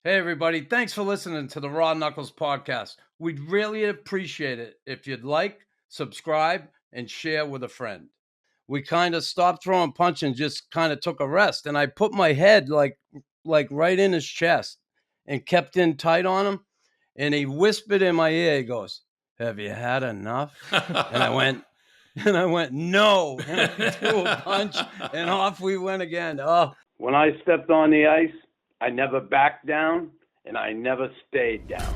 Hey, everybody. Thanks for listening to the Raw Knuckles podcast. We'd really appreciate it if you'd like, subscribe, and share with a friend. We kind of stopped throwing punch and just kind of took a rest. And I put my head like right in his chest and kept in tight on him. And he whispered in my ear, he goes, "Have you had enough?" And I went, no. And I threw a punch and off we went again. Oh, when I stepped on the ice, I never backed down and I never stayed down.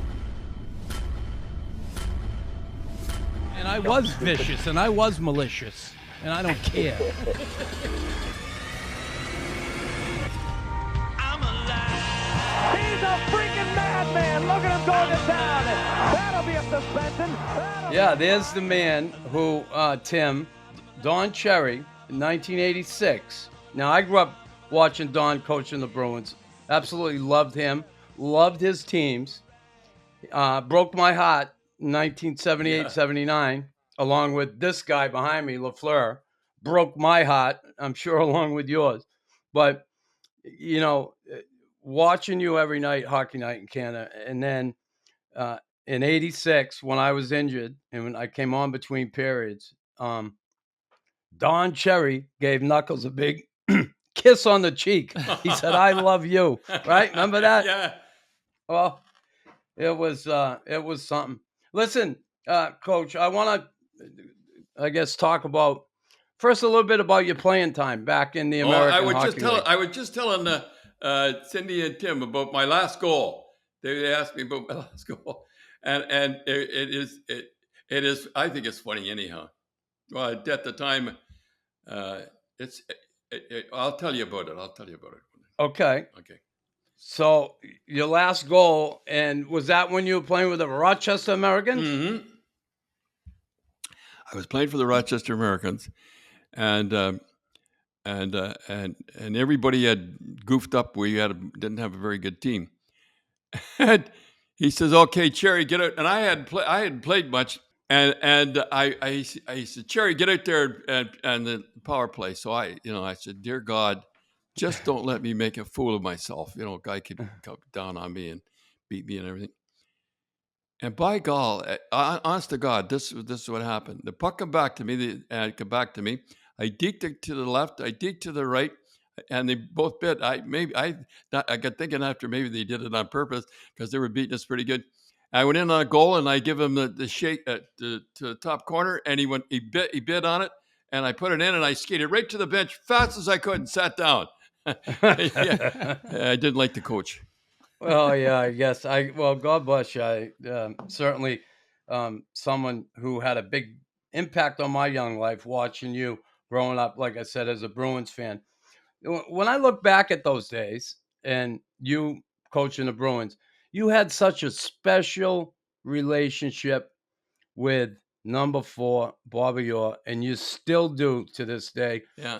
And I was vicious and I was malicious and I don't care. He's a freaking madman. Look at him going to town. That'll be a suspension. Yeah, there's the man who, Tim, Don Cherry, in 1986. Now, I grew up watching Don coaching the Bruins. Absolutely loved him. Loved his teams. Broke my heart in 1978, 79, along with this guy behind me, Lafleur. Broke my heart, I'm sure, along with yours. But, you know, watching you every night, hockey night in Canada, and then in 86, when I was injured and when I came on between periods, Don Cherry gave Knuckles a big kiss on the cheek. He said, "I love you." Right? Remember that? Yeah. Well, it was something. Listen, Coach, I want to, I guess, talk about first a little bit about your playing time back in the American Hockey League. I was just telling Cindy and Tim about my last goal. They asked me about my last goal, and it is. I think it's funny anyhow. Well, at the time, it's. I'll tell you about it. Okay. Okay. So your last goal, and was that when you were playing with the Rochester Americans? Mm-hmm. I was playing for the Rochester Americans, and everybody had goofed up. We didn't have a very good team. And he says, "Okay, Cherry, get out." And I hadn't played much, and I said, "Cherry, get out there and the power play." So I said, "Dear God, just don't let me make a fool of myself." A guy could come down on me and beat me and everything. And by gall, honest to God, this is what happened. The puck come back to me, I deked it to the left, I deked to the right, and they both bit. I got thinking after maybe they did it on purpose because they were beating us pretty good. I went in on a goal and I give him the shake to the top corner, and he bit on it, and I put it in and I skated right to the bench fast as I could and sat down. Yeah, I didn't like the coach. Well, yeah, I guess well, God bless you. I certainly someone who had a big impact on my young life watching you growing up, like I said, as a Bruins fan. When I look back at those days and you coaching the Bruins, you had such a special relationship with number 4, Bobby Orr, and you still do to this day. Yeah.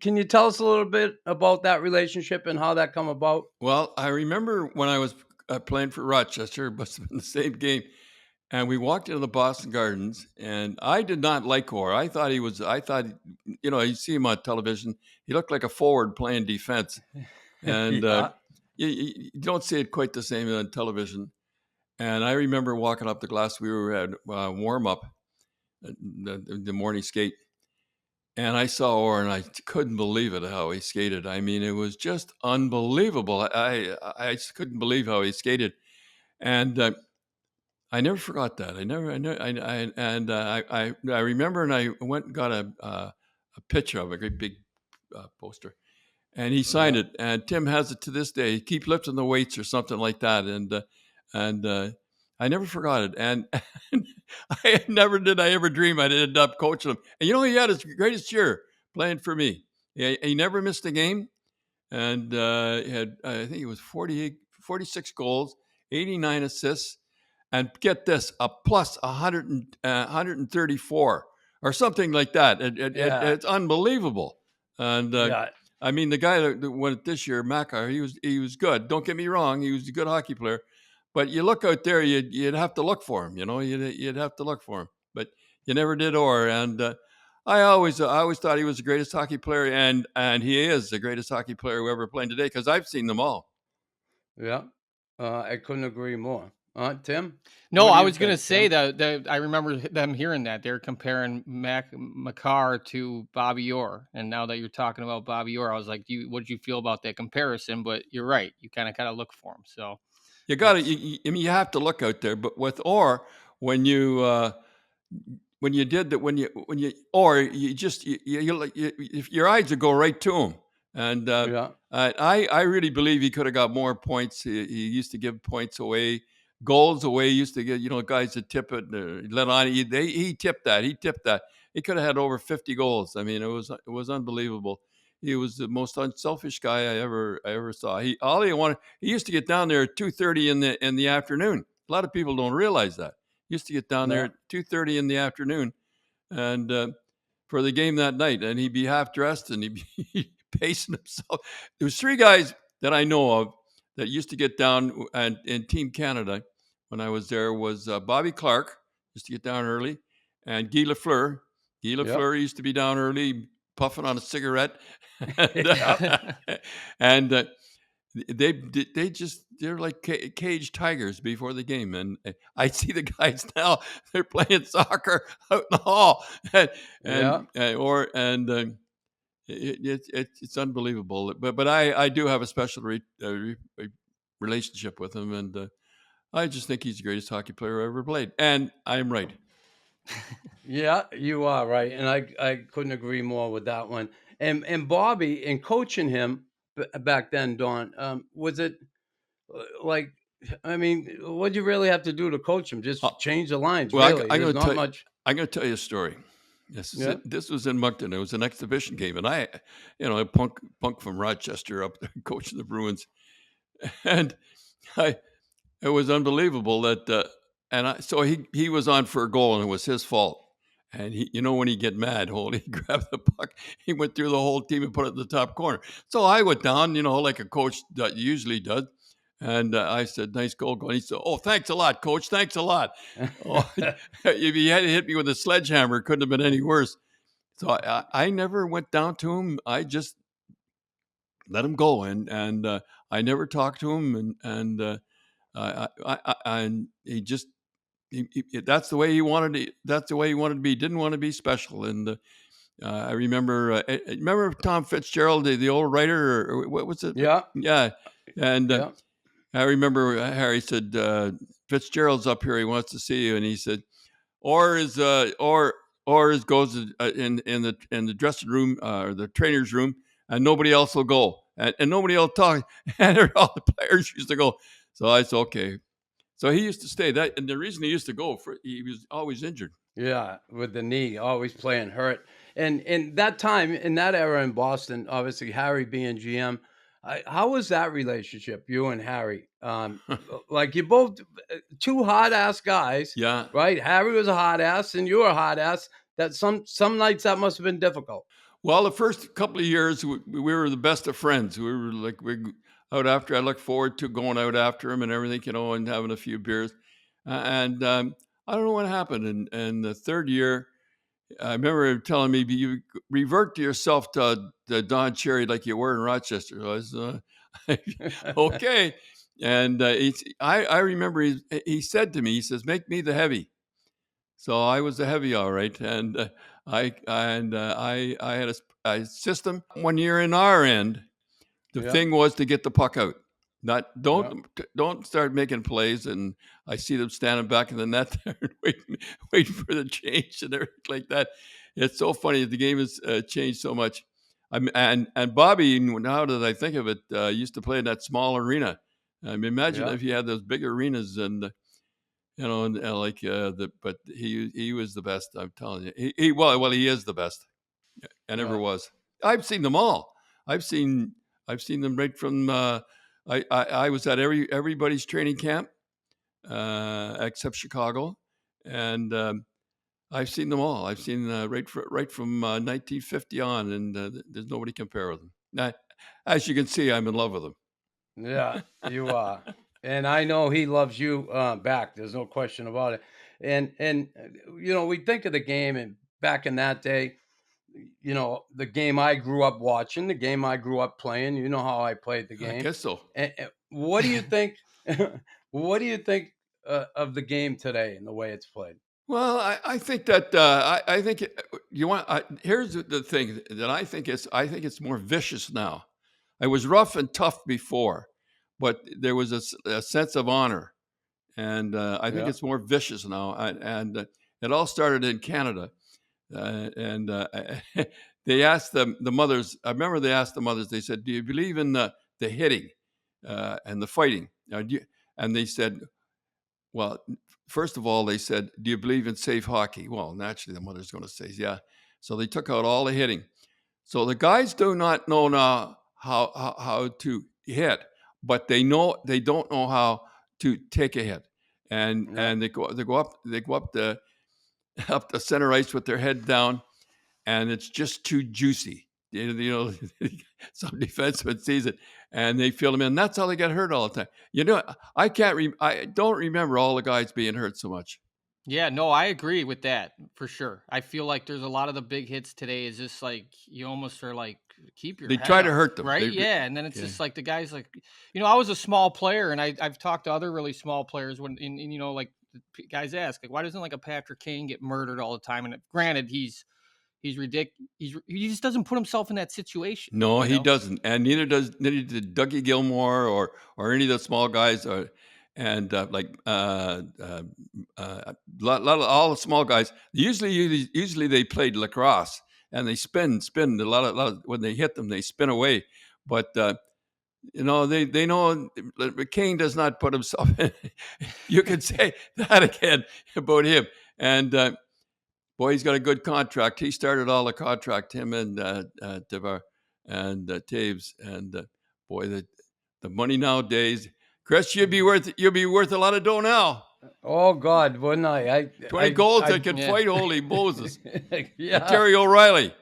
Can you tell us a little bit about that relationship and how that come about? Well, I remember when I was playing for Rochester, it must have been the same game, and we walked into the Boston Gardens, and I did not like Orr. I thought, you see him on television, he looked like a forward playing defense, and Yeah. you don't see it quite the same on television. And I remember walking up the glass, we were at warm up, the morning skate, and I saw Orr, and I couldn't believe it how he skated. I mean, it was just unbelievable. I just couldn't believe how he skated, and I never forgot that. I remember, and I went and got a picture of a great big poster, and he signed it. And Tim has it to this day. Keep lifting the weights or something like that, and I never forgot it. And I never did I ever dream I'd end up coaching him. And he had his greatest year playing for me. He never missed a game, and he had, I think it was 46 goals, 89 assists, and get this, a plus 134 or something like that. It's unbelievable. And Yeah. I mean, the guy that went this year, Makar, he was good. Don't get me wrong, he was a good hockey player. But you look out there, you'd have to look for him. You'd have to look for him. But you never did, Orr. And I always thought he was the greatest hockey player, and he is the greatest hockey player who ever played today because I've seen them all. Yeah. I couldn't agree more. Tim, No, what do I you was gonna think, say Tim? that I remember them hearing that. They're comparing McCarr to Bobby Orr, and now that you're talking about Bobby Orr, I was like, what did you feel about that comparison? But you're right. You kind of look for him. So You got to. it's I mean, you have to look out there. But with Orr, when you did that, or you just if your eyes would go right to him, and Yeah, I really believe he could have got more points. He used to give points away, goals away. He used to get guys that tip it, let on. He tipped that. He tipped that. He could have had over 50 goals. I mean, it was unbelievable. He was the most unselfish guy I ever saw. All he wanted. He used to get down there at 2:30 in the afternoon. A lot of people don't realize that. He used to get down there yeah, at 2:30 in the afternoon, and for the game that night, and he'd be half dressed and he'd be pacing himself. There was three guys that I know of that used to get down, and in Team Canada when I was there was Bobby Clark used to get down early, and Guy Lafleur. Guy yep, Lafleur used to be down early, puffing on a cigarette, and yep. and they're like caged tigers before the game, and I see the guys now, they're playing soccer out in the hall, and Yeah. it's unbelievable. But I do have a special relationship with him, and I just think he's the greatest hockey player I ever played, and I'm right. Yeah, you are right, and I couldn't agree more with that one. And Bobby, in coaching him back then, Don, was it like? I mean, what do you really have to do to coach him? Uh, Just change the lines. well, Really, I'm there's going to not tell you. much. I'm going to tell you a story. Yeah, This was in Moncton. It was an exhibition game, and I punk from Rochester up there coaching the Bruins, and I it was unbelievable that so he was on for a goal, and it was his fault. And when he get mad, he grabbed the puck, he went through the whole team and put it in the top corner. So I went down, like a coach usually does, and I said, "Nice goal." And he said, "Oh, thanks a lot, coach. Thanks a lot." Oh, if he had hit me with a sledgehammer, it couldn't have been any worse. So I never went down to him. I just let him go, and I never talked to him, and he just that's the way he wanted to. That's the way he wanted to be. He didn't want to be special. And I remember Tom Fitzgerald, the old writer, or what was it? yeah, Yeah, and yeah. I remember Harry said Fitzgerald's up here. He wants to see you, and he said, or goes in the dressing room or the trainer's room, and nobody else will go, and nobody will talk, and all the players used to go. So I said, okay. So he used to stay. And the reason he used to go he was always injured. Yeah, with the knee, always playing hurt. And in that time, in that era in Boston, obviously Harry being GM, how was that relationship, you and Harry? Like you both two hot ass guys, Yeah. right? Harry was a hot ass, and you were a hot ass. That some nights that must have been difficult. Well, the first couple of years, we were the best of friends. We were like out after. I looked forward to going out after him and everything, and having a few beers. And I don't know what happened. And the third year, I remember him telling me, "You revert to yourself to Don Cherry like you were in Rochester." I was okay. And I remember he said to me, he says, "Make me the heavy." So I was the heavy, all right. And I had a system. When you're in our end, the Yeah, thing was to get the puck out. Not yeah, don't start making plays, and I see them standing back in the net there and waiting for the change and everything like that. It's so funny. The game has changed so much. And Bobby, now that I think of it, used to play in that small arena. I mean, imagine yeah, if you had those big arenas, and like but he was the best. I'm telling you, he is the best, and ever yeah. was. I've seen them all. I've seen them right from. I was at everybody's training camp, except Chicago, and I've seen them all. I've seen right from 1950 on, and there's nobody compare with them. Now, as you can see, I'm in love with them. Yeah, you are. And I know he loves you back. There's no question about it. And we think of the game and back in that day, the game I grew up watching, the game I grew up playing. You know how I played the I game. guess so. And what do you think? What do you think of the game today and the way it's played? Well, I think that I think you want. Here's the thing that I think it's more vicious now. I was rough and tough before, but there was a sense of honor, and I think Yeah. it's more vicious now. And it all started in Canada, and they asked the mothers. I remember they asked the mothers. They said, "Do you believe in the hitting and the fighting?" And they said, well, first of all, they said, "Do you believe in safe hockey?" Well, naturally, the mother's going to say, "Yeah." So they took out all the hitting. So the guys do not know now how to hit, but they don't know how to take a hit, and Yeah. and they go up the up the center ice with their head down, and it's just too juicy. You know, some defenseman sees it and they fill him in. That's how they get hurt all the time. You know, I don't remember all the guys being hurt so much. Yeah, no, I agree with that for sure. I feel like there's a lot of the big hits today is just like you almost are like keep your They head try to up, hurt them. right? Yeah, and then it's Yeah. just like the guys like I was a small player and I've talked to other really small players when like guys ask like why doesn't like a Patrick Kane get murdered all the time? And granted he's ridiculous. He just doesn't put himself in that situation, No, you he know? doesn't, and neither did Dougie Gilmore or any of the small guys, and lot of all the small guys. Usually they played lacrosse and they spin a lot of when they hit them they spin away, but they know that Kane does not put himself in. You could say that again about him, and boy, he's got a good contract. He started all the contract, him and Devar and Taves, and boy, the money nowadays, Chris, you'd be worth a lot of dough now. Oh God, wouldn't I? 20 goals I that could Yeah. fight. Holy Moses! yeah. Terry O'Reilly.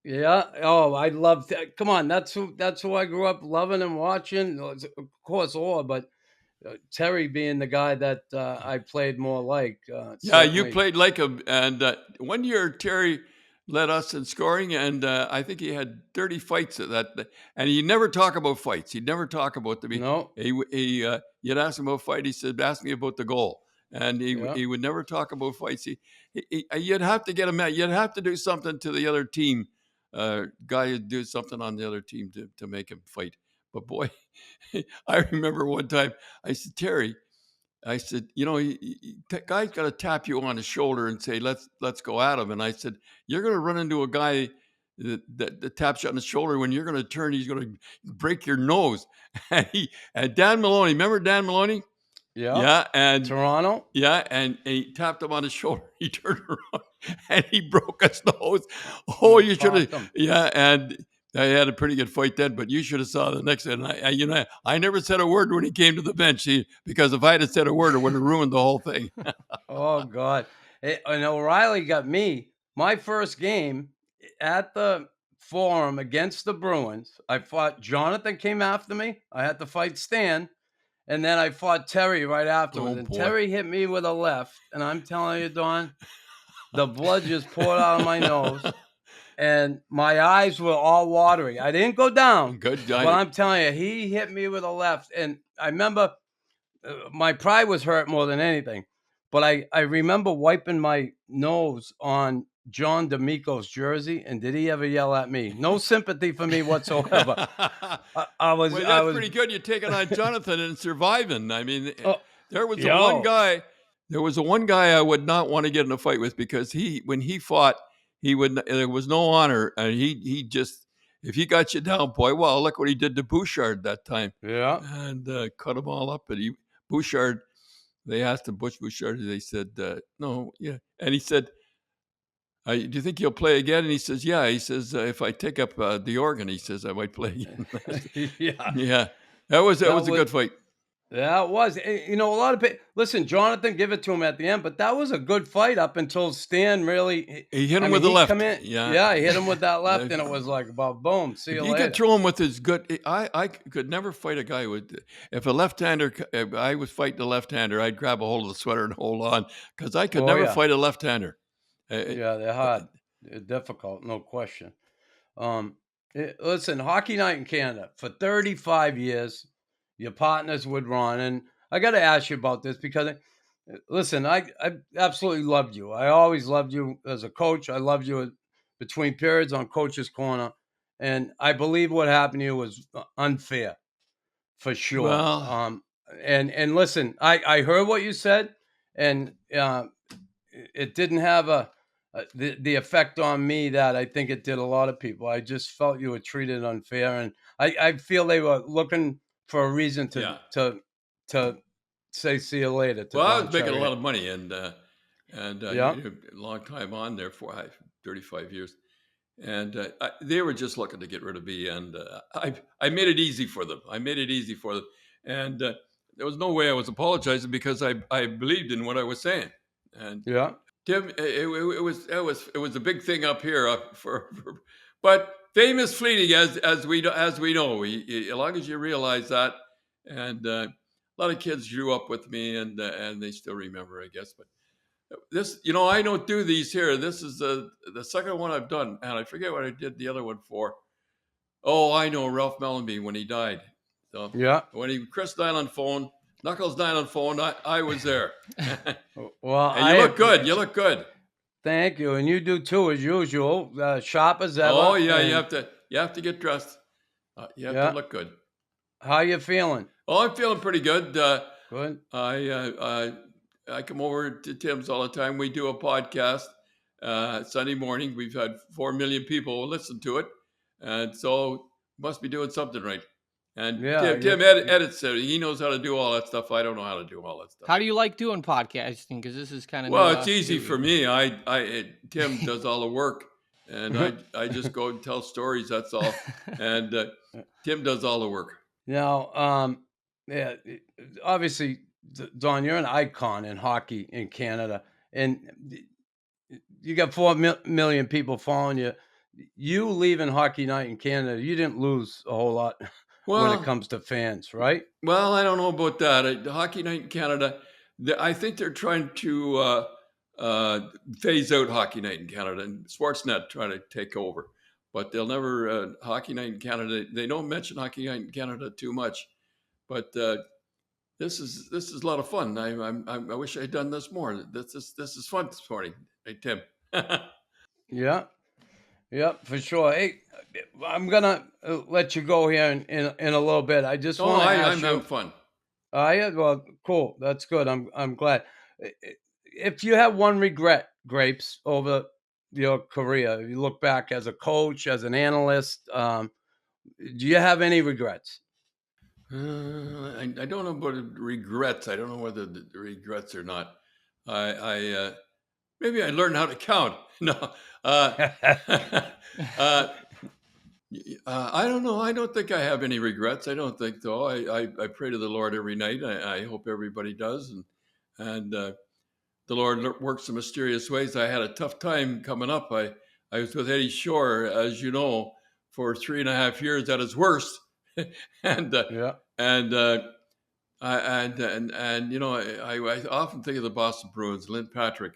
Yeah. Oh, I love that. Come on, that's who I grew up loving and watching. Of course, Orr, but Terry being the guy that I played more like. Yeah, you Certainly. played like him. And one year, Terry led us in scoring, and I think he had 30 fights at that. And he never talk about fights. He'd never talk about the. No. You'd ask him about fight. He said, "Ask me about the goal." And Yeah. he would never talk about fights. You'd have to get him. You'd have to do something to the other team. Guy would do something on the other team to make him fight. But boy, I remember one time I said, "Terry." I said, guy's got to tap you on the shoulder and say, let's go at him. And I said, you're going to run into a guy that taps you on the shoulder. When you're going to turn, he's going to break your nose. And Dan Maloney, remember Dan Maloney? Yeah. Yeah. And Toronto. yeah. And he tapped him on the shoulder. He turned around and he broke his nose. Oh, you should Popped have. him. Yeah. And I had a pretty good fight then, but you should have saw the next one. I never said a word when he came to the bench, because if I had said a word, it would have ruined the whole thing. Oh God. And O'Reilly got me my first game at the Forum against the Bruins. I fought Jonathan came after me. I had to fight Stan. And then I fought Terry right afterwards. Oh, And boy. Terry hit me with a left. And I'm telling you, Don, the blood just poured out of my nose. And my eyes were all watery. I didn't go down. Good But guy. I'm telling you, he hit me with a left. And I remember my pride was hurt more than anything. But I remember wiping my nose on John D'Amico's jersey. And did he ever yell at me? No sympathy for me whatsoever. I was, Well, I that's was, pretty good. You're taking on Jonathan and surviving. I mean, oh, there was yo. a one guy. There was a one guy I would not want to get in a fight with because when he fought, there was no honor, and he just if he got you down, boy. Well, look what he did to Bouchard that time, Yeah. and cut them all up. And Bouchard, they asked him, Bouchard. They said no, yeah, and he said, do you think he'll play again? And he says, yeah. He says, if I take up the organ, he says I might play again. Yeah. Yeah, that was a good fight. That was. A lot of people. Listen, Jonathan, give it to him at the end, but that was a good fight up until Stan really. He hit him I mean, with the he left. come in, Yeah. he hit him with that left, and it was like, about boom. See you You later. could throw him with his good. I could never fight a guy with. If a left-hander, if I was fighting a left-hander, I'd grab a hold of the sweater and hold on because I could Oh, never yeah. fight a left-hander. Yeah, they're hard. They're difficult, no question. Listen, Hockey Night in Canada for 35 years. Your partners with Ron, and I got to ask you about this because, listen, I absolutely loved you. I always loved you as a coach. I loved you between periods on Coach's Corner, and I believe what happened to you was unfair for sure. Well, And listen, I heard what you said, and it didn't have the effect on me that I think it did a lot of people. I just felt you were treated unfair, and I feel they were looking for a reason yeah. to say see you later to Well, I Don was making a Cherry. lot of money, and Yeah, a long time on there for 35 years, and they were just looking to get rid of me, and I made it easy for them. I made it easy for them, and there was no way I was apologizing because I believed in what I was saying, and yeah, Tim, it was a big thing up here but famous fleeting as we know. As long as you realize that, and a lot of kids grew up with me, and they still remember, I guess. But this, I don't do these here. This is the second one I've done, and I forget what I did the other one for. Oh, I know Ralph Mellenby when he died. So yeah. when Chris died on phone, Knuckles died on phone, I was there. Well, And you look good. You look good. Thank you, and you do too, as usual. Sharp as ever. Oh yeah, and- you have to get dressed. You have Yeah. to look good. How you feeling? Oh, I'm feeling pretty good. Good. I come over to Tim's all the time. We do a podcast Sunday morning. We've had 4 million people listen to it, and so must be doing something right. And Yeah, Tim edits it. He knows how to do all that stuff. I don't know how to do all that stuff. How do you like doing podcasting? Because this is kind of Well, it's easy for me. Tim does all the work, and I just go and tell stories. That's all. And Tim does all the work. Now, yeah, obviously, Don, you're an icon in hockey in Canada, and you got 4 million people following you. You leaving Hockey Night in Canada, you didn't lose a whole lot when Well, it comes to fans, right? well, I don't know about that. Hockey Night in Canada, I think they're trying to phase out Hockey Night in Canada, and Sportsnet trying to take over. But they'll never Hockey Night in Canada. They don't mention Hockey Night in Canada too much. But this is a lot of fun. I wish I'd done this more. This is fun this morning. Hey Tim. Yeah, yeah, for sure. Hey, I'm gonna let you go here in a little bit. I just want to I'm ask having you. fun. Yeah, well, cool. That's good. I'm glad. If you have one regret, Grapes, over your career, if you look back as a coach, as an analyst, do you have any regrets? I don't know about regrets. I don't know whether the regrets or not. I maybe I learned how to count. No, I don't know. I don't think I have any regrets. I don't think so. I pray to the Lord every night. I hope everybody does, and the Lord works in mysterious ways. I had a tough time coming up. I was with Eddie Shore, as you know, for 3.5 years at his worst, and Yeah. and I often think of the Boston Bruins, Lynn Patrick,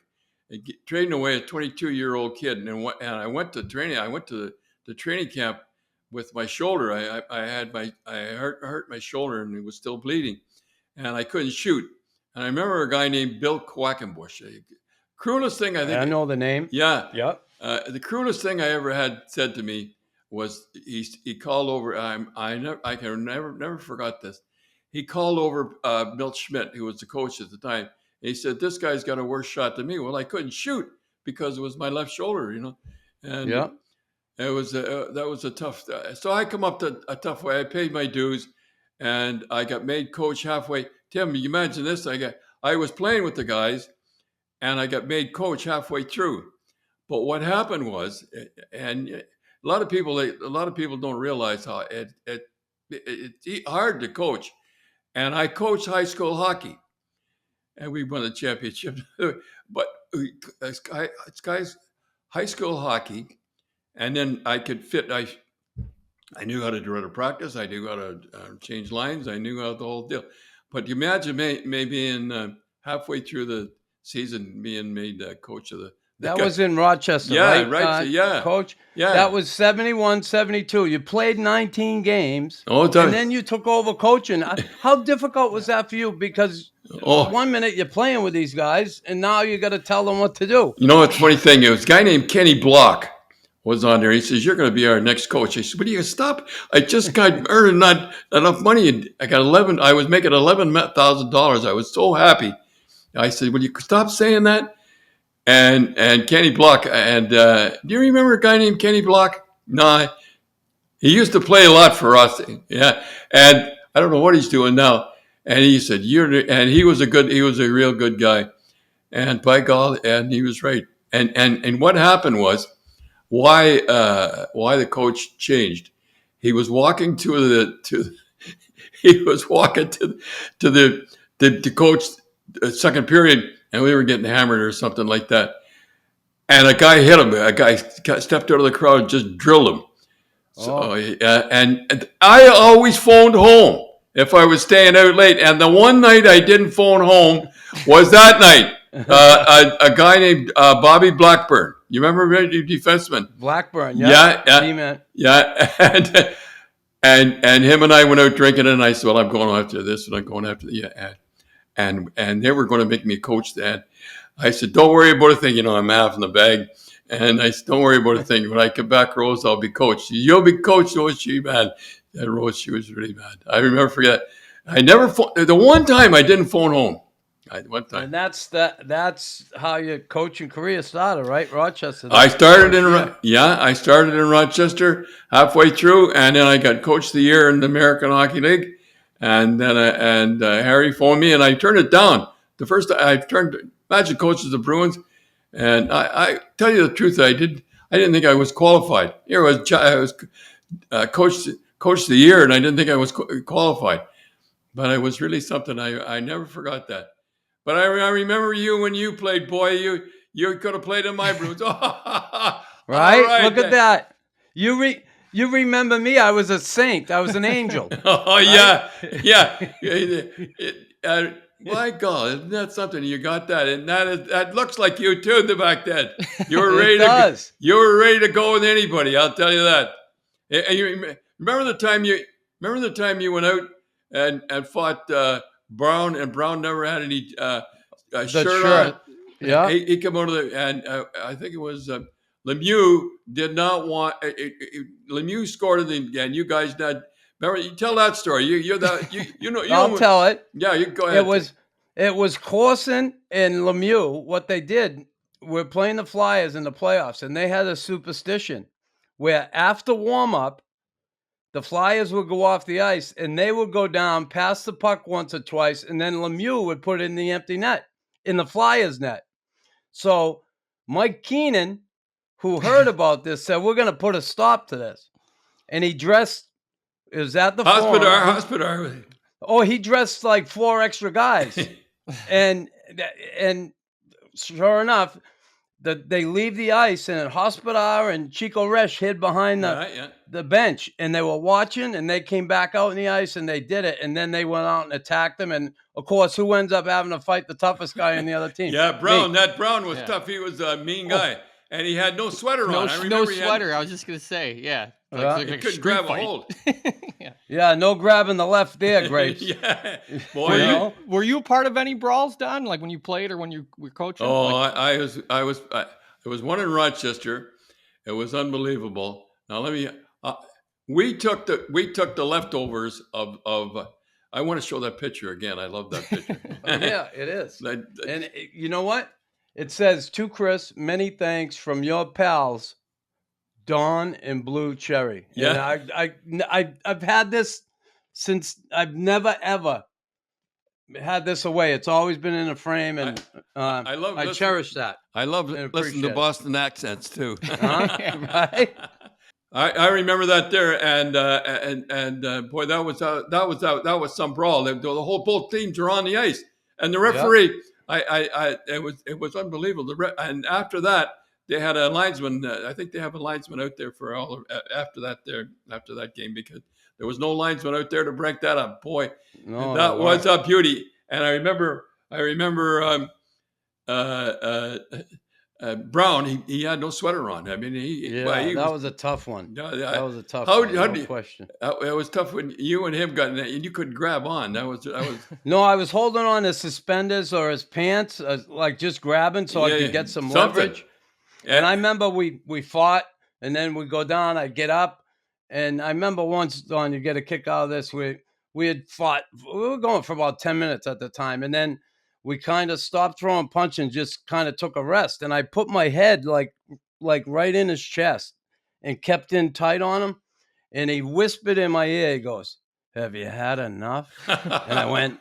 trading away a 22-year-old kid, and I went to training. I went to the training camp with my shoulder. I hurt my shoulder and it was still bleeding, and I couldn't shoot. And I remember a guy named Bill Quackenbush. Cruelest thing I think. I know the name. Yeah. Yep. The cruelest thing I ever had said to me was he called over. I can never forgot this. He called over Milt Schmidt, who was the coach at the time. And he said, "This guy's got a worse shot than me." Well, I couldn't shoot because it was my left shoulder, And Yeah. it was that was a tough. So I come up to a tough way. I paid my dues, and I got made coach halfway. Tim, you imagine this? I was playing with the guys, and I got made coach halfway through. But what happened was, and a lot of people don't realize how it's hard to coach. And I coached high school hockey, and we won the championship. But it's guys, high school hockey, and then I could fit. I knew how to run a practice. I knew how to change lines. I knew how the whole deal. But you imagine maybe in halfway through the season, being made coach of the That was in Rochester, Yeah, right? right, yeah. Coach? Yeah. That was 71, 72. You played 19 games, Oh, and then you took over coaching. How difficult was that for you? Because Oh. one minute you're playing with these guys, and now you got to tell them what to do. You know what's funny thing? It was a guy named Kenny Block was on there. He says, "You're going to be our next coach." I said, "But you stop! I just got earning not enough money. I got 11. I was making $11,000. I was so happy." I said, "Will you stop saying that?" And Kenny Block. And do you remember a guy named Kenny Block? No, he used to play a lot for us. Yeah, and I don't know what he's doing now. And he said, And he was a real good guy. And by God, and he was right. And what happened was why the coach changed. He was walking to the coach second period, and we were getting hammered or something like that. And a guy hit him. A guy stepped out of the crowd and just drilled him. So and I always phoned home if I was staying out late. And the one night I didn't phone home was that night. A guy named Bobby Blackburn. You remember the defenseman? Blackburn, yeah. Yeah. And him and I went out drinking, and I said, "Well, I'm going after this, and I'm going after the and they were going to make me coach that." I said, "Don't worry about a thing. I'm half in the bag." And I said, "Don't worry about a thing. When I come back, Rose, I'll be coach. You'll be coach." Oh, she bad. And Rose, she was really bad. I remember forget. I never the one time I didn't phone home. One time. And that's how your coaching career started, right? Rochester. I started in Rochester halfway through, and then I got coach of the year in the American Hockey League. And then Harry phoned me, and I turned it down. The first I imagine coaches the Bruins, and I tell you the truth, I didn't think I was qualified. Here I was coach of the year, and I didn't think I was qualified, but I was really something. I never forgot that. But I remember you when you played, boy. You could have played in my Bruins. Right? Look at that. You remember me? I was a saint. I was an angel. Oh, right? Yeah. My God, isn't that something? You got that, and that looks like you too. Back then, you were ready. You were ready to go with anybody. I'll tell you that. And you remember the time you went out and fought Brown, and Brown never had any shirt on. Yeah, he came out of and I think it was Lemieux did not want. Lemieux scored it, and you guys did. Remember, you tell that story. You know. I'll tell it. Yeah, you go ahead. It was Corson and Lemieux. What they did, we're playing the Flyers in the playoffs, and they had a superstition where after warm up, the Flyers would go off the ice, and they would go down, pass the puck once or twice, and then Lemieux would put it in the empty net, in the Flyers net. So Mike Keenan, who heard about this, said, "We're going to put a stop to this." And he dressed, it was at the Hospodar. Oh, he dressed like 4 extra guys. and sure enough, they leave the ice, and Hospodar and Chico Resch hid behind the bench, and they were watching, and they came back out in the ice, and they did it, and then they went out and attacked them, and of course, who ends up having to fight the toughest guy on the other team? Yeah, Brown. Me. That Brown was tough. He was a mean guy, and he had no sweater on. No sweater. I was just gonna say, yeah. He couldn't grab a hold. Yeah, no grabbing the left there, Grapes. Yeah, boy. Were you part of any brawls, Don? Like when you played or when you were coaching? Oh, I was. There was one in Rochester. It was unbelievable. Now let me. We took the leftovers of. I want to show that picture again. I love that picture. Yeah, it is. And you know what? It says, "To Chris, many thanks from your pals, Don and Blue Cherry." Yeah. And I've had this since. I've never ever had this away. It's always been in a frame, and I cherish that. I love listening to Boston accents too. Right? I remember that there, and boy, that was some brawl. Both teams were on the ice, and the referee, it was unbelievable. And after that, they had a linesman. I think they have a linesman out there for after that game, because there was no linesman out there to break that up. Boy, that was a beauty. And I remember Brown, he had no sweater on. I mean, Yeah, that was a tough one. Yeah, That was a tough how, one, how no do you, question. it was tough when you and him got in it, and you couldn't grab on. That was No, I was holding on his suspenders or his pants, like just grabbing so I yeah, could get some something. leverage. And I remember we fought, and then we go down. I get up, and I remember once, Don, you get a kick out of this. We had fought. We were going for about 10 minutes at the time, and then we kind of stopped throwing punch and just kind of took a rest. And I put my head like right in his chest and kept in tight on him. And he whispered in my ear. He goes, "Have you had enough?" And I went.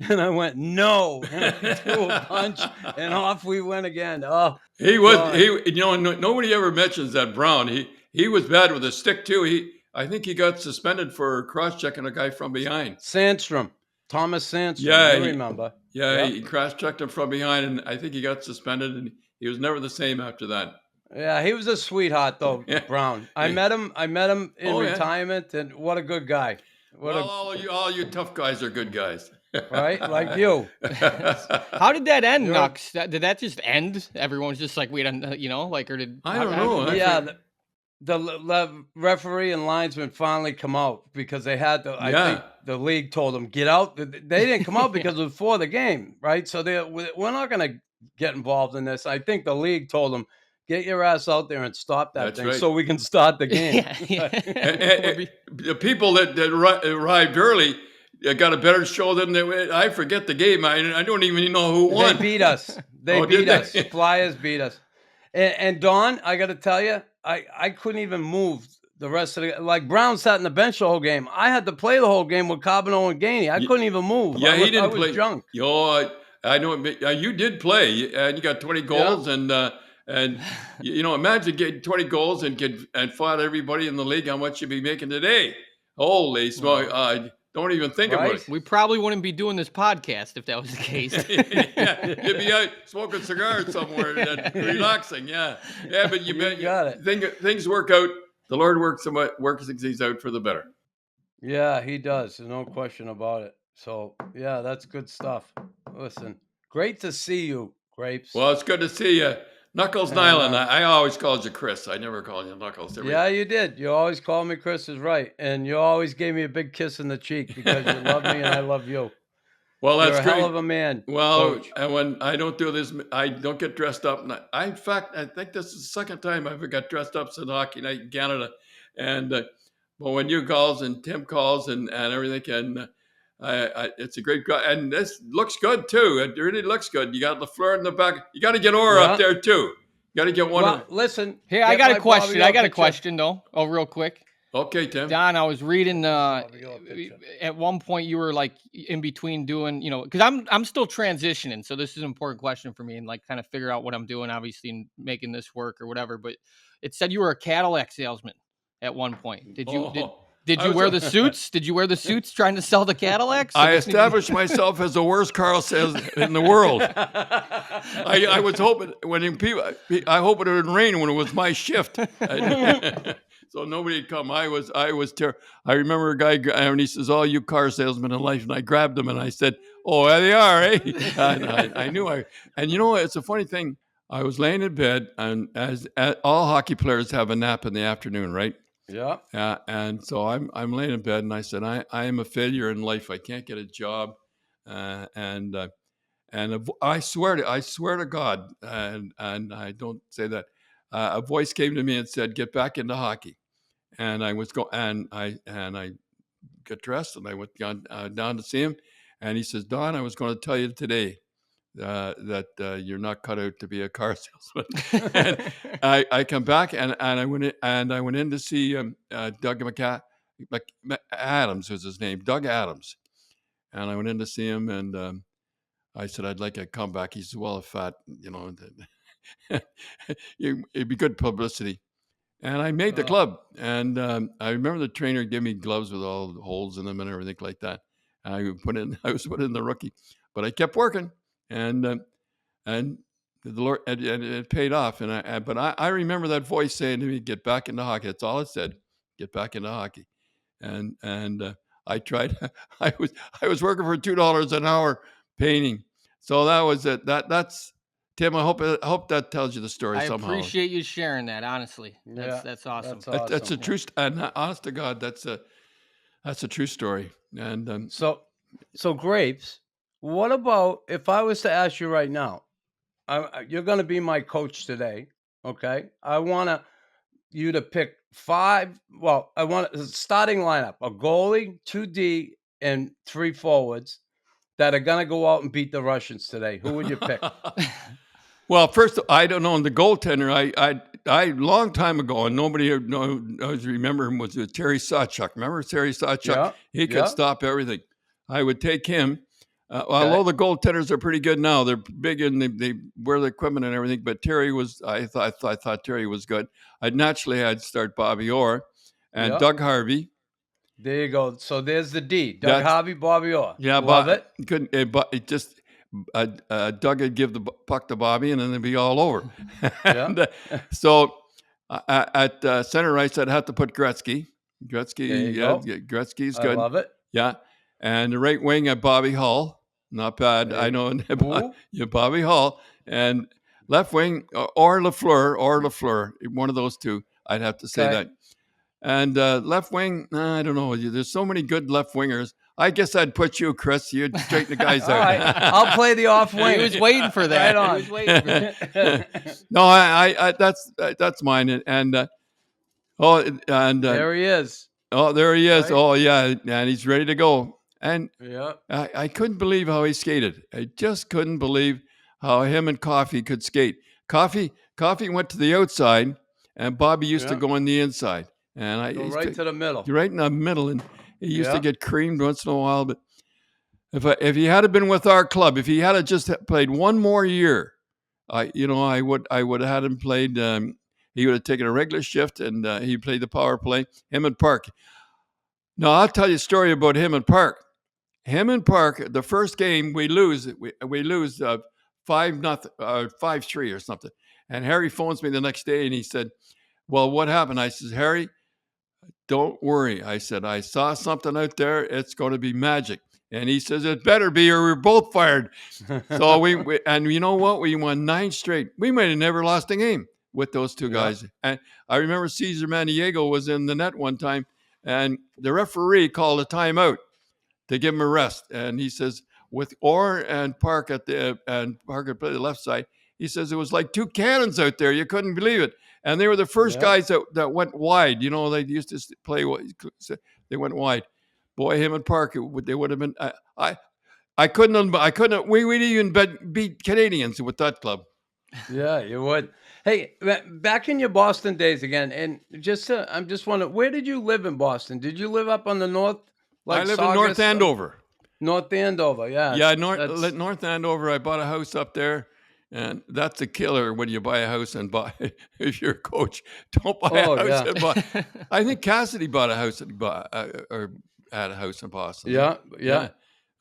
And I went, no. And I threw a punch, and off we went again. Oh, He was God. nobody ever mentions that Brown. He was bad with a stick too. I think he got suspended for cross checking a guy from behind. Sandstrom, Thomas Sandstrom. Yeah, you remember? Yeah, Yep. he cross checked him from behind, and I think he got suspended, and he was never the same after that. Yeah, he was a sweetheart though, Yeah. Brown. I met him in Oh, yeah. retirement, and what a good guy. Well, all you tough guys are good guys. Right? Like you. How did that end, You're- Nux? Did that just end? Everyone's just like, wait, like, or did I don't know. I Yeah, the referee and linesman finally come out because they had to. I Yeah. think the league told them get out. They didn't come out because it was for the game, right? So we're not going to get involved in this. I think the league told them get your ass out there and stop that That's thing right. so we can start the game. The people that arrived early got a better show than I forget the game. I don't even know who won. They beat us. They Oh, did beat they? us. Flyers beat us. And Don, I got to tell you, I couldn't even move the rest of the like Brown sat in the bench the whole game. I had to play the whole game with Carbonell and Gainey. I couldn't even move. Yeah, he didn't I was play. junk. I know. You did play, and you got 20 goals, and imagine getting 20 goals and fought everybody in the league. How much you'd be making today? Holy smoke! Don't even think about it. We probably wouldn't be doing this podcast if that was the case. Yeah, you'd be out smoking cigars somewhere and relaxing. Yeah, but you got it. Things work out. The Lord works things out for the better. Yeah, he does. There's no question about it. So yeah, that's good stuff. Listen, great to see you, Grapes. Well, it's good to see you. Knuckles Nyland. I always called you Chris. I never called you Knuckles. Yeah, you did. You always called me Chris is right. And you always gave me a big kiss in the cheek because you love me and I love you. Well, that's You're a great. hell of a man. Well, Coach. and when I don't do this, I don't get dressed up. And in fact, I think this is the second time I ever got dressed up since Hockey Night in Canada. And but when you calls and Tim calls and everything, and it's a great guy. And this looks good too. It really looks good. You got Lafleur in the back. You got to get Orr up there too. You got to get one. Well, listen. Hey, I get got a my question. Bobby I Orr got a picture. question though. Oh, real quick. Okay, Tim. Don, I was reading Bobby Orr picture. at one point you were like in between doing, because I'm still transitioning, so this is an important question for me and like kind of figure out what I'm doing, obviously, in making this work or whatever. But it said you were a Cadillac salesman at one point. Did you I was wear a- the suits? Did you wear the suits trying to sell the Cadillacs? I established myself as the worst car salesman in the world. I was hoping I hope it would rain when it was my shift, so nobody'd come. I was I remember a guy and he says, "All you car salesmen in life," and I grabbed him and I said, "Oh, there they are, eh?" And I knew and it's a funny thing. I was laying in bed, and as all hockey players have a nap in the afternoon, right? Yeah. And so I'm laying in bed, and I said, I am a failure in life. I can't get a job, and I swear to God, and I don't say that. A voice came to me and said, "Get back into hockey," and I was and I got dressed and I went down to see him, and he says, "Don, I was going to tell you today." That you're not cut out to be a car salesman. And I come back and I went in to see Doug Adams was his name, Doug Adams, and I went in to see him and I said I'd like a comeback. He said, "Well, if that it'd be good publicity." And I made the club, and I remember the trainer gave me gloves with all the holes in them and everything like that. And I was put in the rookie, but I kept working. And the Lord, and it paid off. But I remember that voice saying to me, "Get back into hockey." That's all it said. Get back into hockey. And I tried. I was working for $2 an hour painting. So that was it. That's Tim, I hope that tells you the story I somehow. appreciate you sharing that. Honestly, Yeah, that's awesome. that's awesome. That's a true, and honest to God, that's a true story. And So Grapes, what about if I was to ask you right now? You're going to be my coach today, okay? I want you to pick 5. Well, I want a starting lineup: a goalie, 2D, and 3 forwards that are going to go out and beat the Russians today. Who would you pick? well, first, I don't know. And the goaltender, I long time ago, and nobody knows remember him, was Terry Sawchuk. Remember Terry Sawchuk? Yeah, He could yeah. stop everything. I would take him. Although the goaltenders are pretty good now, they're big and they wear the equipment and everything. But Terry was, I thought Terry was good. I'd start Bobby Orr and Yeah. Doug Harvey. There you go. So there's the D. Doug That's- Harvey, Bobby Orr. Yeah, Love it. Couldn't, but it just Doug would give the puck to Bobby, and then it'd be all over. And, so at center ice, I'd have to put Gretzky. There you go. Gretzky's I good. love it. Yeah, and the right wing at Bobby Hull, not bad. Hey. I know. Who? Yeah, Bobby Hull, and left wing or Lafleur, one of those two. I'd have to say Okay. that. And left wing, I don't know. There's so many good left wingers. I guess I'd put you, Chris. You'd straighten the guys All out. right. I'll play the off wing. He was waiting for that. Right on. He was waiting for that. No, I that's mine. And There he is. there he is. Right. Oh yeah, and he's ready to go. And Yeah. I couldn't believe how he skated. I just couldn't believe how him and Coffey could skate. Coffey went to the outside, and Bobby used to Yeah. go on the inside. And Go right to the middle. right in the middle, and he used to Yeah. get creamed once in a while. But if he had been with our club, if he had just played one more year, I would have had him played. He would have taken a regular shift, and he played the power play. Him and Park. Now I'll tell you a story about him and Park. Him and Park. The first game we lose. We lose 5-0, 5-3 or something. And Harry phones me the next day, and he said, "Well, what happened?" I says, "Harry, don't worry." I said, "I saw something out there. It's going to be magic." And he says, "It better be, or we're both fired." So we and you know what? We won 9 straight. We might have never lost a game with those two guys. And I remember Cesar Maniego was in the net one time, and the referee called a timeout to give him a rest. And he says, with Orr and Park and Parker played the left side, he says it was like 2 cannons out there. You couldn't believe it. And they were the first guys that went wide. You know, they used to play. They went wide. Boy, him and Park, they would have been. I couldn't. We would even beat Canadians with that club. Yeah, you would. Hey, back in your Boston days again, and I'm just wondering, where did you live in Boston? Did you live up on the north? I live in North Andover. North Andover, yeah. Yeah, North Andover. I bought a house up there. And that's a killer when you buy a house and buy. If you're a coach, don't buy a house and buy. I think Cassidy bought a house or had a house in Boston. Yeah.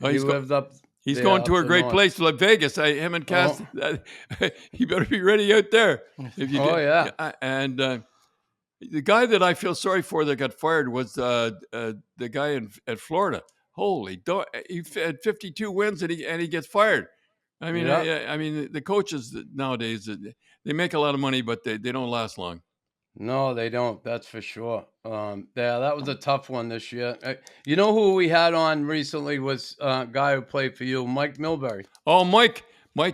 Oh, He lived up. He's there, going up to a the great north. place like Vegas. Him and Cassidy. You better be ready out there. If you and the guy that I feel sorry for that got fired was the guy at Florida. Holy, he had 52 wins and he gets fired. I mean, I mean, the coaches nowadays, they make a lot of money, but they don't last long. No, they don't. That's for sure. That was a tough one this year. You know who we had on recently was a guy who played for you, Mike Milbury. Oh, Mike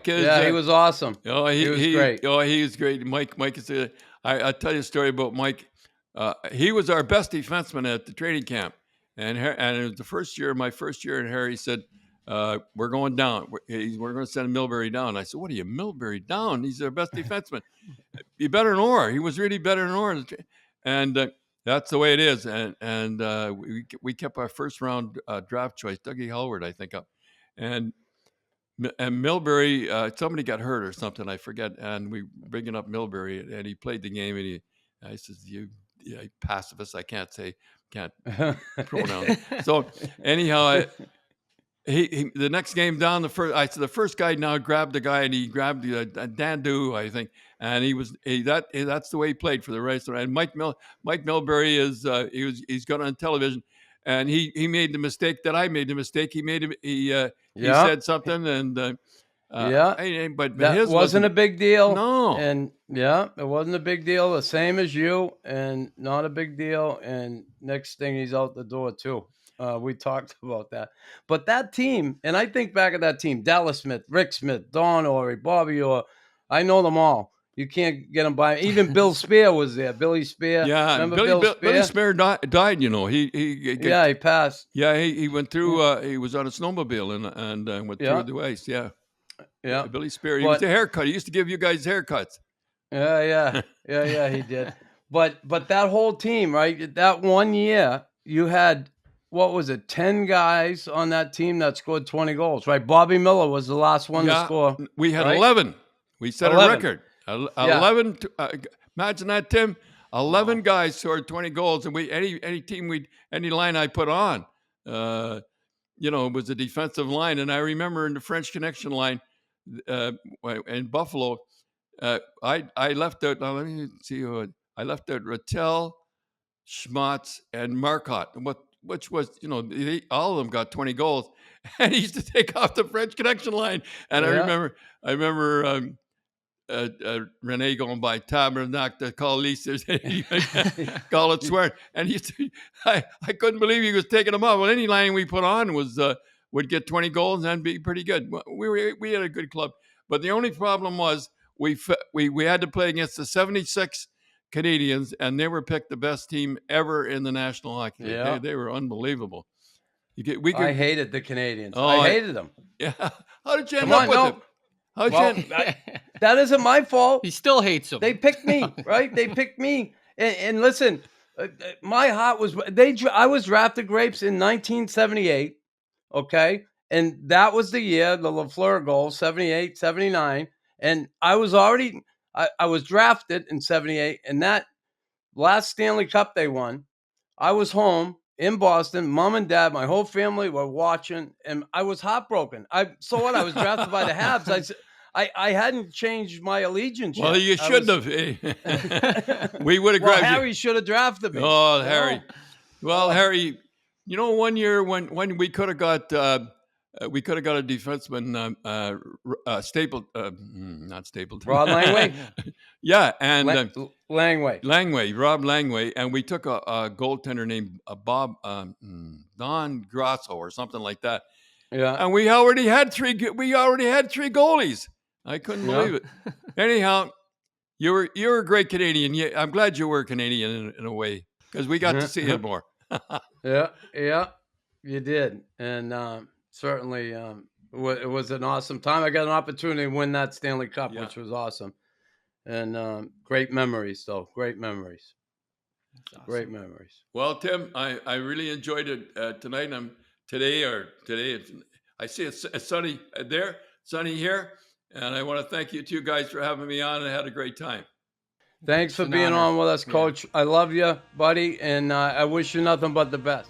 is. Yeah, he was awesome. Oh, he was great. Oh, he was great. Mike is. I'll tell you a story about Mike. He was our best defenseman at the training camp, and it was the first year, my first year, and Harry said, we're going down. We're going to send Milbury down. I said, "What are you, Milbury down? He's our best defenseman. You're better than Orr. He was really better than Orr." And that's the way it is. And we kept our first round draft choice, Dougie Howard, I think, up. And Milbury, somebody got hurt or something, I forget. And we bringing up Milbury, and he played the game. And I says, "You pacifist, I can't pronoun." So anyhow, He the next game down the first guy now grabbed the guy, and he grabbed Dandu, I think, and that's the way he played for the rest of it. And Mike Milbury he's got on television, and he made the mistake that I made the mistake. He said something, and Yeah. But That his wasn't a big deal. No. And yeah, it wasn't a big deal. The same as you, and not a big deal. And next thing, he's out the door too. We talked about that. But that team, and I think back at that team: Dallas Smith, Rick Smith, Don Orr, Bobby Orr. I know them all. You can't get them by. Even Bill Spear was there. Billy Spear. Yeah, Remember Billy Spear? Spear died. You know, he Yeah, he passed. yeah, he went through. He was on a snowmobile and went Yeah. through the ice. Yeah, Yeah. Billy Spear. He was a haircut. He used to give you guys haircuts. Yeah, he did. But that whole team, right? That one year, you had, what was it, 10 guys on that team that scored 20 goals, right? Bobby Miller was the last one to score. We had right? 11. We set 11. a record. 11. Imagine that, Tim. 11 guys scored 20 goals, and any line I put on, it was a defensive line. And I remember in the French Connection line in Buffalo, I left out. Now let me see who I left out: Rattel, Schmatz, and Marcotte. Which was, all of them got 20 goals, and he used to take off the French Connection line. And I remember Rene going by Tabernac to call Lisa, call it swear, and I couldn't believe he was taking them off. Well, any line we put on would get 20 goals and be pretty good. We had a good club, but the only problem was we had to play against the 76 Canadians, and they were picked the best team ever in the National Hockey League. Yeah. They were unbelievable. I hated the Canadians. I hated them. Yeah. How did you end up with them? That isn't my fault. He still hates them. They picked me, right? They picked me. And listen, my heart was I was drafted, Grapes, in 1978. Okay, and that was the year the Lafleur goal, 78, 79, and I was already I was drafted in 78, and that last Stanley Cup they won, I was home in Boston. Mom and Dad, my whole family were watching, and I was heartbroken. I was drafted by the Habs. I hadn't changed my allegiance yet. Well, you shouldn't have. We would have grabbed you. Harry should have drafted me. Oh, Harry. Well, Harry, one year when we could have got a defenseman, not Stapleton. Rob Langway? Yeah, and Langway. Rob Langway, and we took a goaltender named Bob Don Grosso or something like that. Yeah, and we already had three goalies. I couldn't believe it. Anyhow, you're a great Canadian. Yeah, I'm glad you were Canadian in a way, because we got to see it more. Yeah, you did, and certainly it was an awesome time. I got an opportunity to win that Stanley Cup, which was awesome, and great memories. Though great memories, awesome. Great memories. Well, Tim, I really enjoyed it tonight. Today. I see it's sunny there, sunny here, and I want to thank you two guys for having me on. I had a great time. Thanks for being on with us, Coach. I love you, buddy, and I wish you nothing but the best.